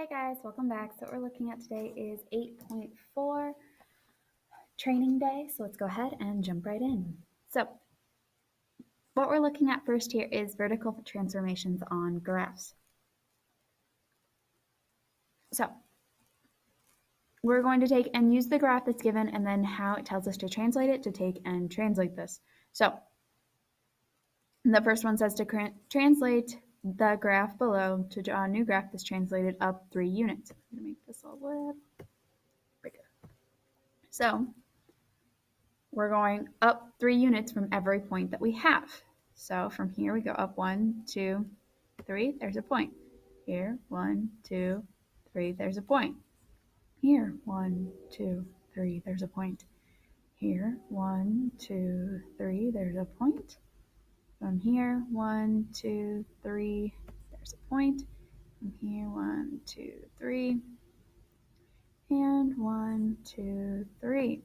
Hey guys, welcome back. So what we're looking at today is 8.4 training day. So let's go ahead and jump right in. So what we're looking at first here is vertical transformations on graphs. So we're going to take and use the graph that's given and then how it tells us to translate it to take and translate this. So the first one says to translate the graph below to draw a new graph that's translated up 3 units. I'm going to make this a little bigger. So we're going up 3 units from every point that we have. So from here we go up 1, 2, 3, there's a point. Here, 1, 2, 3, there's a point. Here, 1, 2, 3, there's a point. Here, 1, 2, 3, there's a point. From here, 1, 2, 3, there's a point. From here, 1, 2, 3, and 1, 2, 3.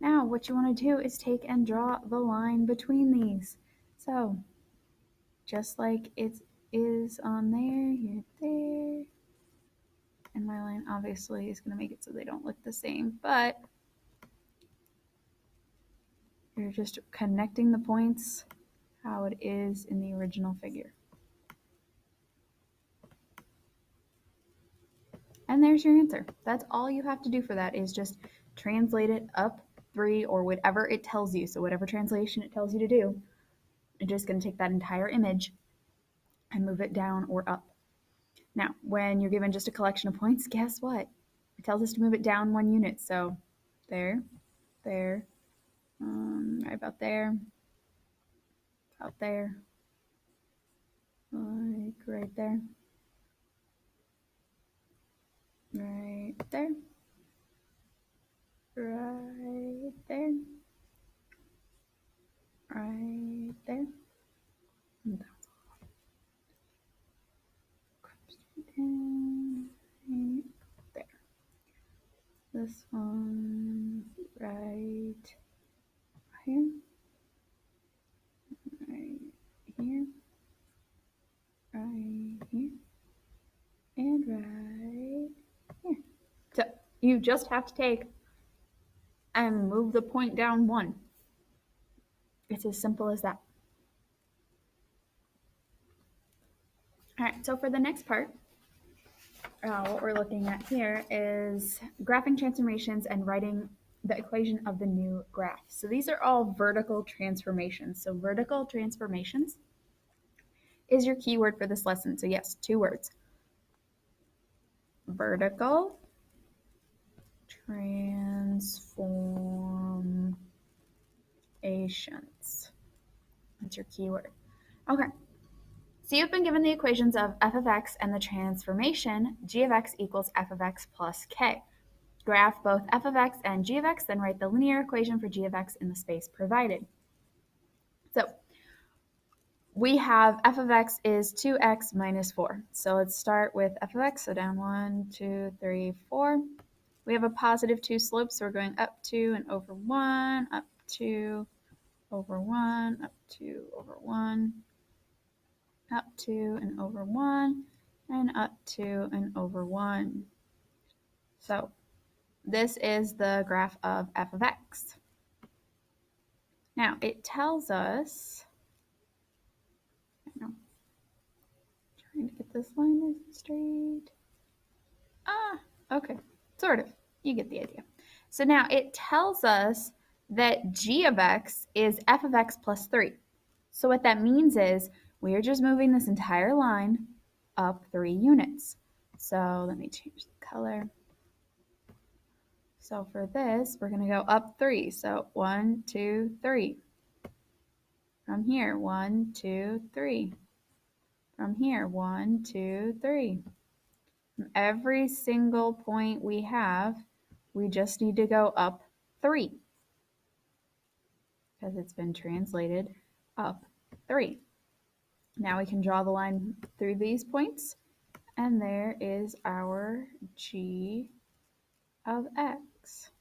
Now, what you want to do is take and draw the line between these. So, just like it is on there, here, there. And my line obviously is going to make it so they don't look the same, but you're just connecting the points how it is in the original figure. And there's your answer. That's all you have to do for that is just translate it up 3 or whatever it tells you. So whatever translation it tells you to do, you're just going to take that entire image and move it down or up. Now, when you're given just a collection of points, guess what? It tells us to move it down 1 unit. So there, there, right about there, like right there, right there, right there, right there. And that's all. Down, right there. This one right here, right here, right here, and right here. So you just have to take and move the point down 1. It's as simple as that. All right, so for the next part, what we're looking at here is graphing transformations and writing the equation of the new graph. So these are all vertical transformations. So vertical transformations is your keyword for this lesson. So yes, 2 words. Vertical transformations. That's your keyword. Okay. So you've been given the equations of f of x and the transformation g of x equals f of x plus k. Graph both f of x and g of x, then write the linear equation for g of x in the space provided. So we have f of x is 2x minus 4. So let's start with f of x. So down 1, 2, 3, 4. We have a positive 2 slope, so we're going up 2 and over 1, up 2, over 1, up 2, over 1. Up 2 and over 1, and up 2 and over 1. So this is the graph of f of x. Now it tells us, trying to get this line nice and straight. Okay, sort of. You get the idea. So now it tells us that g of x is f of x plus 3. So what that means is we're just moving this entire line up 3 units. So let me change the color. So for this, we're going to go up 3. So 1, 2, 3. From here, 1, 2, 3. From here, 1, 2, 3. From every single point we have, we just need to go up 3 because it's been translated up 3. Now we can draw the line through these points, and there is our g of x.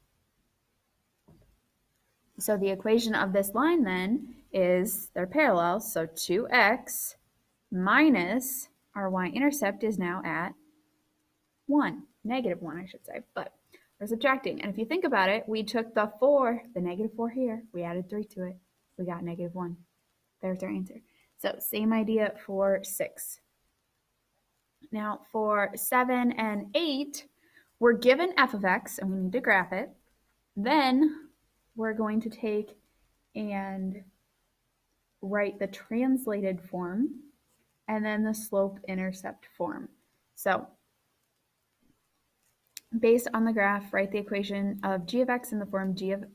So the equation of this line then is they're parallel, so 2x minus our y-intercept is now at 1, -1, I should say, but we're subtracting. And if you think about it, we took the 4, the -4 here, we added 3 to it, we got -1. There's our answer. So same idea for 6. Now for 7 and 8, we're given f of x and we need to graph it. Then we're going to take and write the translated form and then the slope-intercept form. So based on the graph, write the equation of g of x in the form g of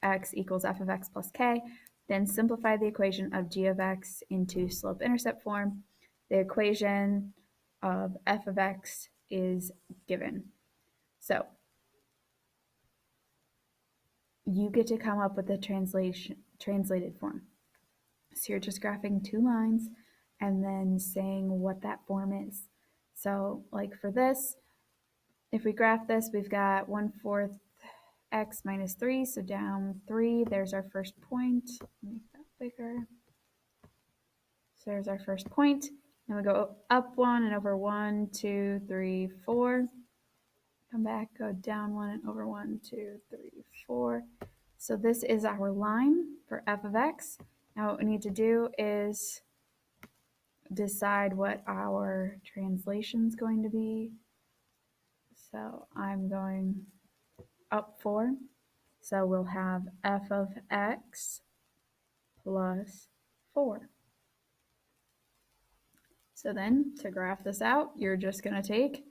x equals f of x plus k. Then simplify the equation of g of x into slope-intercept form. The equation of f of x is given. So you get to come up with the translated form. So you're just graphing 2 lines and then saying what that form is. So like for this, if we graph this, we've got 1/4 x minus 3, so down 3, there's our first point. Make that bigger. So there's our first point. Then we go up 1 and over 1, 2, 3, 4. Come back, go down 1 and over 1, 2, 3, 4. So this is our line for f of x. Now what we need to do is decide what our translation is going to be. So I'm going up 4. So we'll have f of x plus 4. So then to graph this out, you're just going to take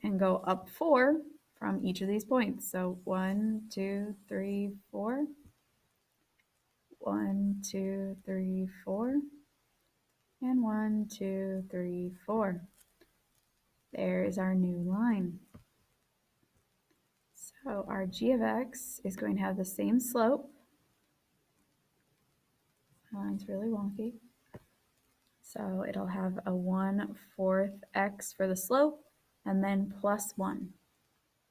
and go up 4 from each of these points. So 1, 2, 3, 4. 1, 2, 3, 4. And 1, 2, 3, 4. There is our new line. So our g of x is going to have the same slope. The line's really wonky. So it'll have a 1/4 x for the slope and then plus 1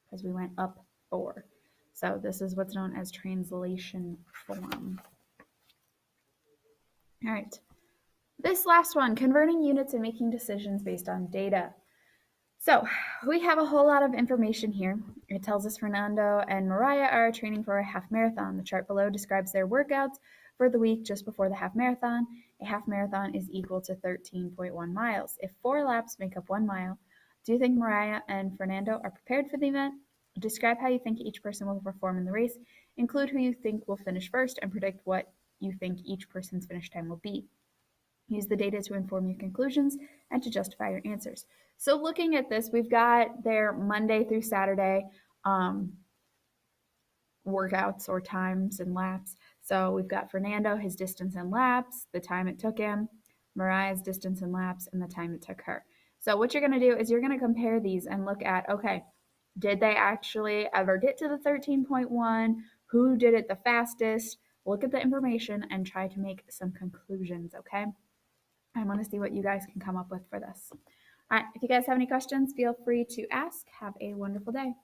because we went up 4. So this is what's known as translation form. All right. This last one, converting units and making decisions based on data. So we have a whole lot of information here. It tells us Fernando and Mariah are training for a half marathon. The chart below describes their workouts for the week just before the half marathon. A half marathon is equal to 13.1 miles. If 4 laps make up 1 mile, do you think Mariah and Fernando are prepared for the event? Describe how you think each person will perform in the race. Include who you think will finish first and predict what you think each person's finish time will be. Use the data to inform your conclusions and to justify your answers. So looking at this, we've got their Monday through Saturday workouts or times and laps. So we've got Fernando, his distance and laps, the time it took him, Mariah's distance and laps, and the time it took her. So what you're going to do is you're going to compare these and look at, okay, did they actually ever get to the 13.1? Who did it the fastest? Look at the information and try to make some conclusions, okay? I want to see what you guys can come up with for this. All right, if you guys have any questions, feel free to ask. Have a wonderful day.